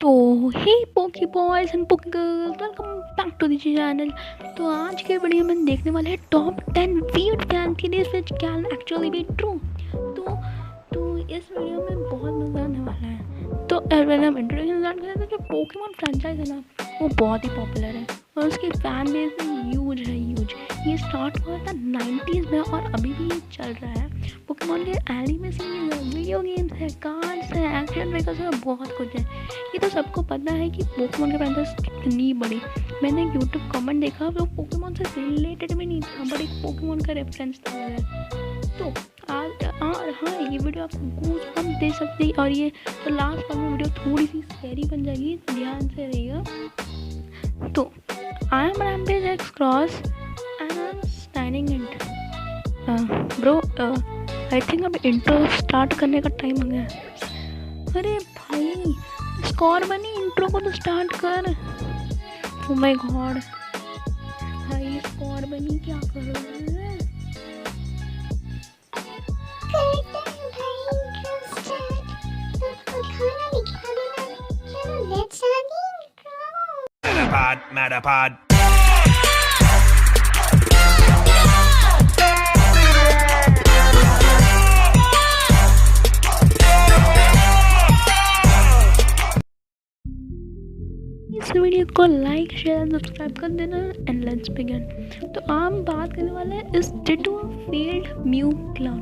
तो hey pokey boys and pokey girls, welcome back to the channel. तो आज के वीडियो में देखने वाले हैं top 10 weird fan theories which can actually be true. तो इस वीडियो में बहुत मज़ा आने वाला है। तो पहले हम इंट्रोडक्शन स्टार्ट करें तो जो पोकेमॉन फ्रेंचाइज है ना, वो बहुत ही पॉपुलर है और उसकी फैन बेस भी ह्यूज है, ह्यूज। ये स्टार्ट हुआ था 90s में और अभी भी ये चल रहा है। पोकेमॉन के एनिमे सीरीज है, वीडियो गेम्स है, कार्ड्स है, एक्शन फिगर्स है, बहुत कुछ है। ये तो सबको पता है कि पोकेमॉन के फ्रेंचाइज कितनी बड़ी। मैंने एक यूट्यूब कमेंट देखा, वो पोकेमॉन से रिलेटेड भी नहीं था बट एक पोकेमॉन का रेफरेंस था। तो आज और हाँ, ये वीडियो आपको गूज़बम्प दे सकती है और ये तो लास्ट में वीडियो थोड़ी सी स्कैरी बन जाएगी, तो ध्यान से रहिएगा। तो I am rampage x cross and I am standing it bro. I think अब इंट्रो स्टार्ट करने का टाइम हो गया। अरे भाई स्कोर बनी, इंट्रो को तो स्टार्ट कर। ओ माय गॉड भाई, स्कोर बनी, क्या कर रहे हैं? Matterpod. इस वीडियो को लाइक शेयर सब्सक्राइब कर देना एंड लेट्स बिगिन। तो हम बात करने वाले हैं इस डिटो फील्ड म्यू क्लाउन।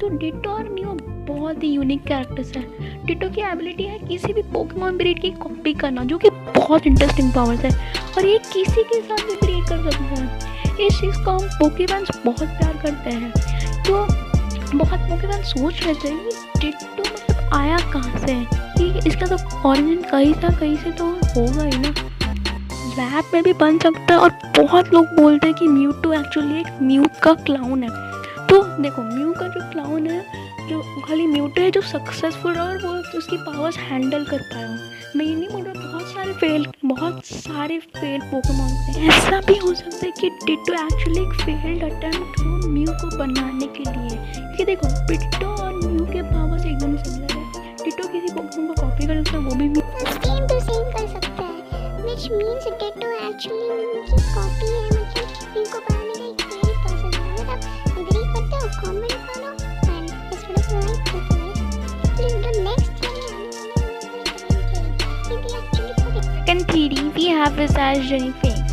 तो डिटो और म्यू बहुत ही यूनिक कैरेक्टर्स हैं। डिटो की एबिलिटी है किसी भी पोकेमॉन ब्रीड की कॉपी करना, जो कि बहुत इंटरेस्टिंग पावर्स है और ये किसी के साथ भी ब्रीड कर सकता है। इस चीज़ को हम पोकेमॉन्स बहुत प्यार करते हैं। तो बहुत पोकेमॉन सोच रहे थे कि डिटो मतलब आया कहाँ से है, कि इसका तो ऑरिजिन कहीं से तो होगा ही ना, लैब में भी बन सकता है। और बहुत लोग बोलते हैं कि म्यूटो एक्चुअली एक म्यू का क्लाउन है। तो देखो, म्यू का जो क्लाउन है, जो खाली म्यूटो है जो सक्सेसफुल है और वो उसकी पावर्स हैंडल कर पाया। मैं ये नहीं बोल रहा, बहुत सारे फेल पोकेमॉन हैं। ऐसा भी हो सकता है कि डिटो एक्चुअली एक फेल्ड अटेम्प्ट हो म्यू को बनाने के लिए। कि देखो, डिटो और म्यू के पावर्स एकदम सिमिलर है। डिटो किसी पोकेमॉन को कॉपी कर सकता है, वो भी सेम टू सेम कर सकता है, which means डिटो एक्चुअली उनकी कॉपी है। मतलब इनको बनाने का एक फेल प्रोसेस है। अगर आप एग्री करते हो कमेंट करो एंड इस वीडियो को लाइक करके जो next second theory we have is Ash जेनीफिक्स।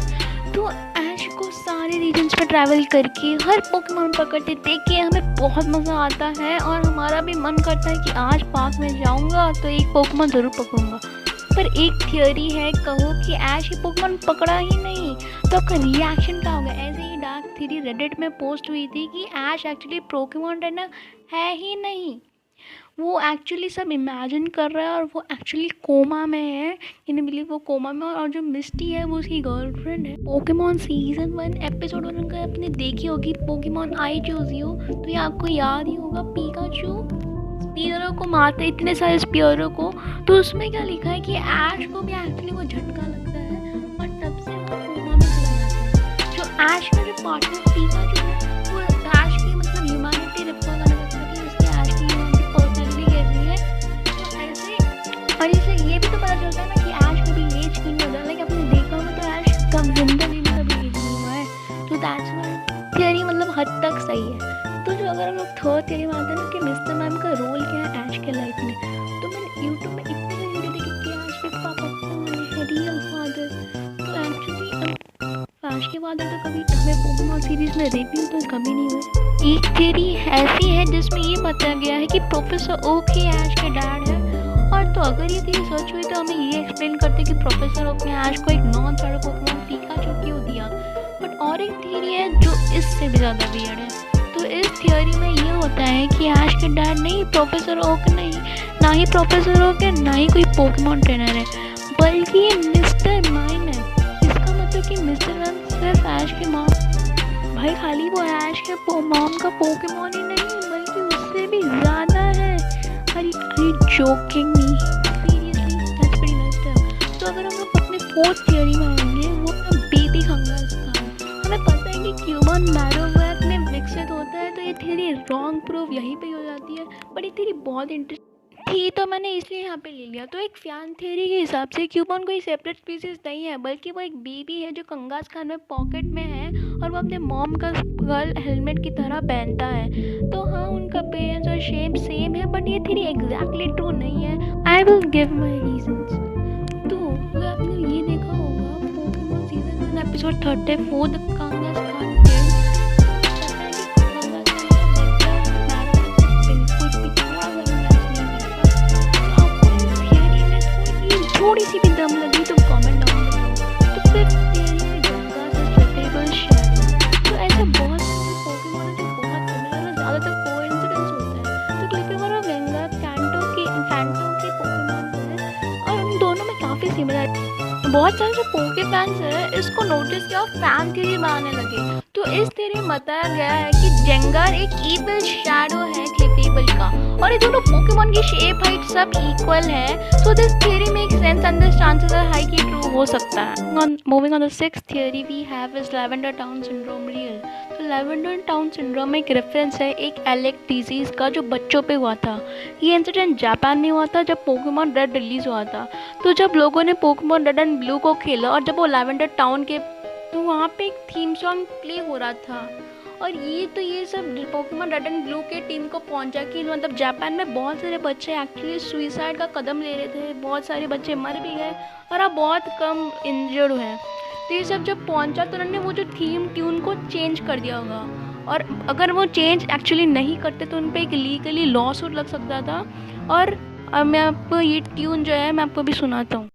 तो ऐश को सारे रीजन्स पे ट्रैवल करके हर पोकेमॉन पकड़ते देख के हमें बहुत मज़ा आता है और हमारा भी मन करता है कि आज पार्क में जाऊंगा तो एक पोकेमॉन ज़रूर पकड़ूंगा। पर एक थियोरी है, कहो कि ऐश ही पोकेमॉन पकड़ा ही नहीं तो आपका रिएक्शन क्या होगा? ऐसे ही डार्क थ्योरी रेडिट में पोस्ट हुई थी कि ऐश एक्चुअली पोकेमॉन ट्रेनर है ही नहीं, वो एक्चुअली सब इमेजिन कर रहा है और वो एक्चुअली कोमा में है। इन्हें बिलीव वो कोमा में, और जो मिस्टी है वो उसकी गर्लफ्रेंड है। पोकेमॉन सीजन 1 एपिसोड उनका आपने देखी होगी, पोकेमॉन आई चूज़ यू। तो ये आपको याद ही होगा, पिकाचू स्पीयरो को मारते, इतने सारे स्पीयरो को। तो उसमें क्या लिखा है कि ऐश को भी एक्चुअली वो झटका लगता है और तब से वो कोमा में चला जाता है। जो ऐश का जो पार्टनर पिकाचू है, वो ऐश की मतलब ह्यूमैनिटी रिफर करने लगता है कि उसकी ऐश की पर्सनैलिटी कैसी है। तो ऐसे, और इससे ये भी तो पता चलता है ना कि ऐश कभी एज क्यों नहीं होता। लाइक आपने देखा होगा तो ऐश कब जिंदगी में कभी एज नहीं हुआ है। तो दैट्स व्हाई थियरी मतलब हद तक सही है। तो जो अगर हम लोग थर्ड थियरी में आते हैं ना कि मिस्टर मैम का रोल क्या है ऐश के लाइफ में, तो मैंने यूट्यूब में इतने सारे वीडियो देखे कि ऐश के पापा कौन है, रियल फादर। तो एक्चुअली ऐश के फादर तो कभी हमें पोकेमॉन सीरीज में रिव्यू तो कभी नहीं हुए। एक थियरी ऐसी है जिसमें ये बताया गया है कि प्रोफेसर ओक ही ऐश के डैड है। और तो अगर ये थियरी सच हुई तो हमें ये एक्सप्लेन करते कि प्रोफेसर ओक ने ऐश को एक नॉन थर्ड पोकेमॉन पिकाचू क्यों दिया। बट और एक थियरी है जो इससे भी ज़्यादा वियर्ड है। तो इस थियोरी में ये होता है कि ऐश के डैड नहीं, प्रोफेसर ओक नहीं, ना ही प्रोफेसर ओक है, ना ही कोई पोकेमॉन ट्रेनर है, बल्कि ये मिस्टर माइम है। इसका मतलब कि मिस्टर मैम सिर्फ ऐश के मॉम, भाई खाली वो ऐश के मॉम का पोकेमॉन ही नहीं बल्कि उससे भी ज़्यादा है। अरे joking me, seriously that's pretty messed up. तो अगर हम लोग अपने फोर्थ थियोरी में आएंगे, वो है बेबी खंगास का। हमें पता है कि क्यूबन मैरोवेव में विकसित होता है, तो ये थियरी रॉन्ग प्रूफ यहीं पे हो जाती है। बट ये थियरी बहुत थी तो मैंने इसलिए यहाँ पे ले लिया। तो एक फैन थ्योरी के हिसाब से क्यूबॉन कोई सेपरेट स्पीसीज नहीं है, बल्कि वो एक बेबी है जो कंगास खान में पॉकेट में है और वो अपने मॉम का गर्ल हेलमेट की तरह पहनता है। तो हाँ, उनका पेरेंट्स और शेप सेम है, बट ये थ्योरी एग्जैक्टली ट्रू नहीं है। I will give my reasons. तो अगर आपने ये देखा होगा Pokémon season 1 episode 34 the Kangaskhan थोड़ी सी भी दम लगी तो कमेंट डाउन में तो फिर तेरी में गंगा से ट्रिपेबल शेयर। तो ऐसे बहुत सारे पोकेमॉन जो बहुत सिमिलर और ज़्यादातर कोइंसिडेंस होता है। तो क्योंकि हमारा गंगा फैंटो के पोकेमॉन है और उन दोनों में काफ़ी सिमिलर। बहुत सारे जो पोके फैंस है इसको नोटिस किया और फैन थ्योरी बनाने लगे। तो इस थ्योरी में बताया गया है कि जेंगार एक ईविल शैडो है क्लिफेबल का, और ये दोनों पोकेमॉन की शेप हाइट सब इक्वल है। So this theory makes sense and the chances are high कि ट्रू हो सकता है। Moving on the sixth theory we have is lavender town syndrome real. तो लैवेंडर टाउन सिंड्रोम एक रेफरेंस है एक एलेक डिजीज का जो बच्चों पे हुआ था। ये इंसिडेंट जापान में हुआ था जब पोकेमॉन रेड रिलीज हुआ था। तो जब लोगों ने पोकेमॉन रेड एंड ब्लू को खेला और जब वो लैवेंडर टाउन के तो वहाँ पे एक थीम सॉन्ग प्ले हो रहा था, और ये सब पोकेमॉन रेड एंड ब्लू के टीम को पहुंचा कि मतलब जापान में बहुत सारे बच्चे एक्चुअली सुइसाइड का कदम ले रहे थे, बहुत सारे बच्चे मर भी गए और अब बहुत कम इंजर्ड हुए हैं। तो ये सब जब पहुंचा तो उन्होंने वो जो थीम ट्यून को चेंज कर दिया होगा, और अगर वो चेंज एक्चुअली नहीं करते तो उन पर एक लीगली लॉ सूट लग सकता था। और अब मैं आपको ये ट्यून जो है मैं आपको भी सुनाता हूँ।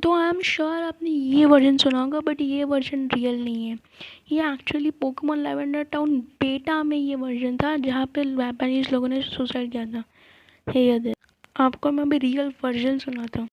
तो आई एम श्योर आपने ये वर्जन सुना होगा, बट ये वर्जन रियल नहीं है। ये एक्चुअली पोकेमॉन लैवेंडर टाउन बेटा में ये वर्जन था जहाँ पे जापानीज लोगों ने सुसाइड किया था। हे याद आपको मैं अभी रियल वर्जन सुनाता हूँ।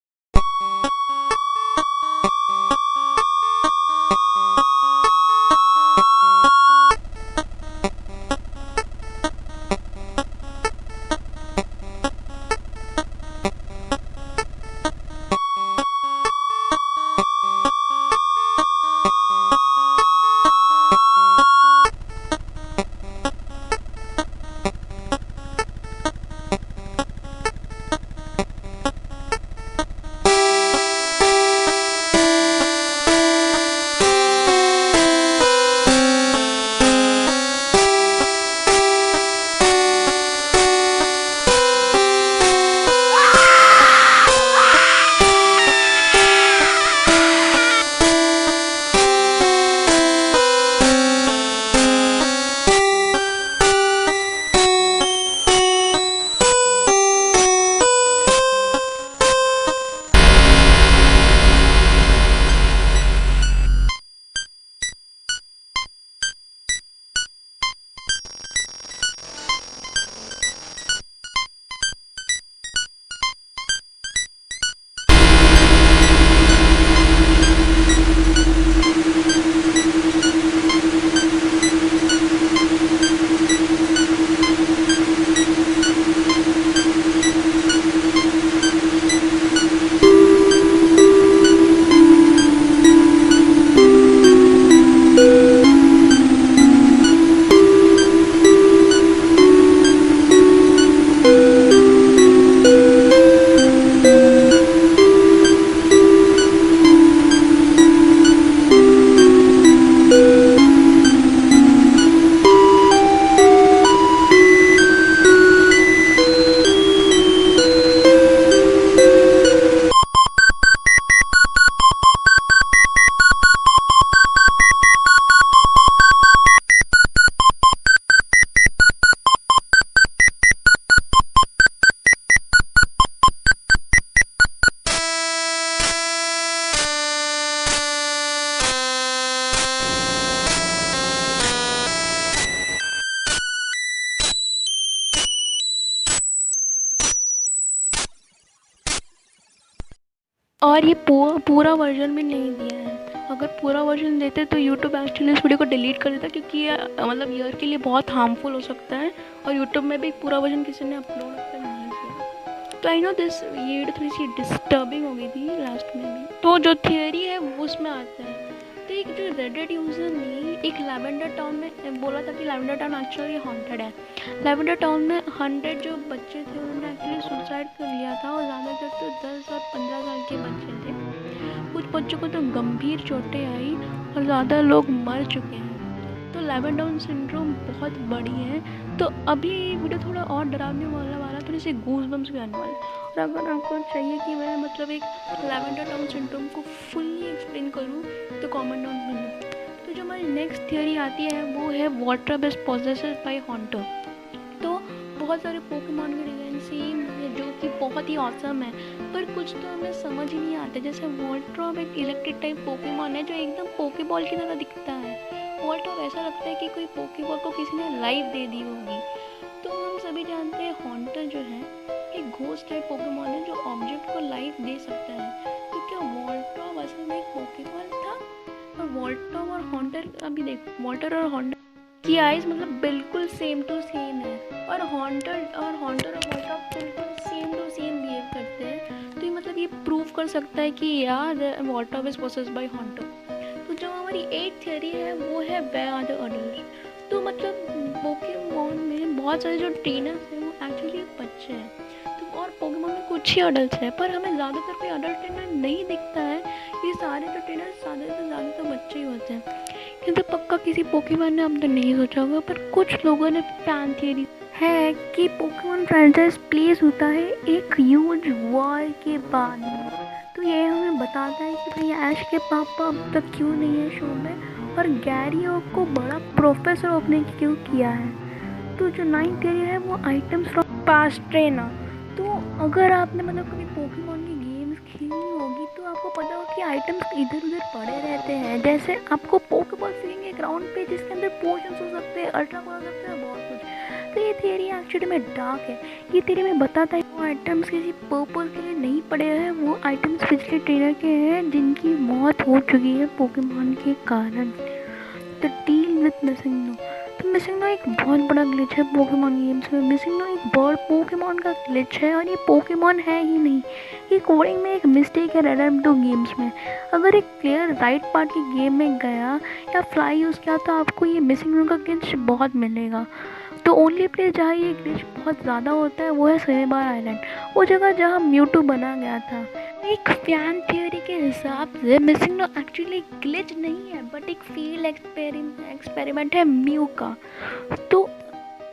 और ये पूरा वर्जन भी नहीं दिया है। अगर पूरा वर्जन देते तो यूट्यूब एक्चुअली इस वीडियो को डिलीट कर देता, क्योंकि ये मतलब ईयर के लिए बहुत हार्मफुल हो सकता है। और यूट्यूब में भी पूरा वर्जन किसी ने अपलोड नहीं किया। तो आई नो दिस ये वीडियो थोड़ी सी डिस्टर्बिंग हो गई थी लास्ट में भी। तो जो थियोरी है वो उसमें आता है। तो एक जो रेडिट यूज़र ने एक लैवेंडर टाउन में बोला था कि लैवेंडर टाउन एक्चुअली हॉन्टेड है। लैवेंडर टाउन में 100 जो बच्चे थे उन्होंने एक्चुअली सुसाइड कर लिया था, और ज़्यादातर तो 10 और 15 साल के बच्चे थे। कुछ बच्चों को तो गंभीर चोटें आई और ज़्यादा लोग मर चुके हैं। तो लैवेंडर टाउन सिंड्रोम बहुत बड़ी है। तो अभी वीडियो थोड़ा और डरावने वाला थोड़ी सी गूज बम्स भी आने वाले। और अगर आपको चाहिए कि मैं मतलब एक लैवेंडर टाउन सिंड्रोम को फुल्ली एक्सप्लेन करूँ तो कमेंट डाउन में लिखो। तो जो हमारी नेक्स्ट थियोरी आती है वो है water based possesses by Haunter. तो बहुत सारे पोकेमॉन के डिज़ाइन सेम है जो कि बहुत ही ऑसम है, पर कुछ तो हमें समझ ही नहीं आते। जैसे वॉल्ट्रॉप एक इलेक्ट्रिक टाइप पोकेमॉन है जो एकदम पोकेबॉल की तरह दिखता है। वॉल्ट्रॉप ऐसा लगता है कि कोई पोकेबॉल को किसी ने लाइफ दे दी होगी। तो हम सभी जानते हैं हॉन्टर जो है एक घोस्ट टाइप पोकेमॉन है जो ऑब्जेक्ट को लाइफ दे सकता है। तो क्या वॉल्ट्रॉप असल में एक पोकेबॉल था? और वॉल्ट्रॉप और हॉन्टर, अभी देखो वॉल्टर और हॉन्टर की आइज मतलब बिल्कुल सेम टू सेम है, और हॉन्टर और वॉल्ट्रॉप बिल्कुल सेम टू सेम बिहेव करते हैं। तो ये मतलब ये प्रूव कर सकता है कि यार वॉल्ट्रॉप इज पोसेस्ड बाय हॉन्टर। तो जो हमारी 8th थियरी है वो है वेयर आर द अडल्ट्स। तो मतलब पोकेमॉन में बहुत सारे जो ट्रेनर्स हैं वो एक्चुअली बच्चे हैं। तो और पोकेमॉन में कुछ ही अडल्ट है, पर हमें ज़्यादातर कोई अडल्ट ट्रेनर नहीं दिखता है। ये सारे जो ट्रेनर्स ज़्यादातर बच्चे ही होते हैं। किंतु पक्का किसी पोकेमॉन ने अब तक नहीं सोचा होगा, पर कुछ लोगों ने फैन थियरी है कि पोकेमॉन फ्रेंचाइज प्लेस होता है एक ह्यूज वॉर के बाद। तो ये हमें बताता है कि भाई ऐश के पापा अब तक क्यों नहीं है शो में, और गैरी को बड़ा प्रोफेसर ओपने क्यों किया है। तो जो 9th थियरी है वो आइटम्स फ्रॉम पास्ट ट्रेनर। तो अगर आपने मतलब कभी पोकेमॉन की गेम्स खेली होगी तो आपको पता होगा कि आइटम्स इधर उधर पड़े रहते हैं। जैसे आपको पोकेबॉल मिलेंगे ग्राउंड पे जिसके अंदर पोशंस हो सकते हैं, अल्ट्रा हो सकते हैं, बहुत कुछ। तो ये थियरी एक्चुअली में डार्क है। ये थियरी में बताता है वो आइटम्स किसी पर्पस के लिए नहीं पड़े हैं, वो आइटम्स पिछले ट्रेनर के हैं जिनकी मौत हो चुकी है पोकेमॉन के कारण। तो डील विद मिसिंग नो। तो मिसिंग नो एक बहुत बड़ा ग्लिच है पोकेमॉन गेम्स में। मिसिंग नो एक बर्ड पोकेमॉन का ग्लिच है, और ये पोकेमॉन है ही नहीं, ये कोडिंग में एक मिस्टेक है रेड2 गेम्स में। अगर एक प्लेयर राइट पार्ट की गेम में गया या फ्लाई यूज़ किया तो आपको ये मिसिंग नो का ग्लिच बहुत मिलेगा। तो ओनली प्लेस जहाँ ये ग्लिच बहुत ज़्यादा होता है वो है सिनेबार आइलैंड, वो जगह जहाँ म्यूटू बना गया था। एक फैन थियोरी के हिसाब से मिसिंग नो एक्चुअली ग्लिच नहीं है, बट एक फील्ड एक्सपेरिमेंट है म्यू का। तो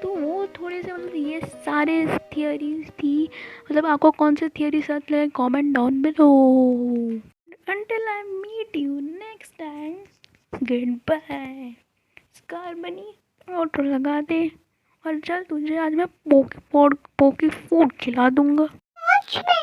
वो थोड़े से मतलब ये सारे थियोरीज थी। मतलब आपको कौन सी थियोरी साथ लगे comment down below. Until I meet you next time, good bye. स्कार बनी ऑटो लगा दे, और चल तुझे आज मैं पोकी फूड खिला दूंगा। Watch me.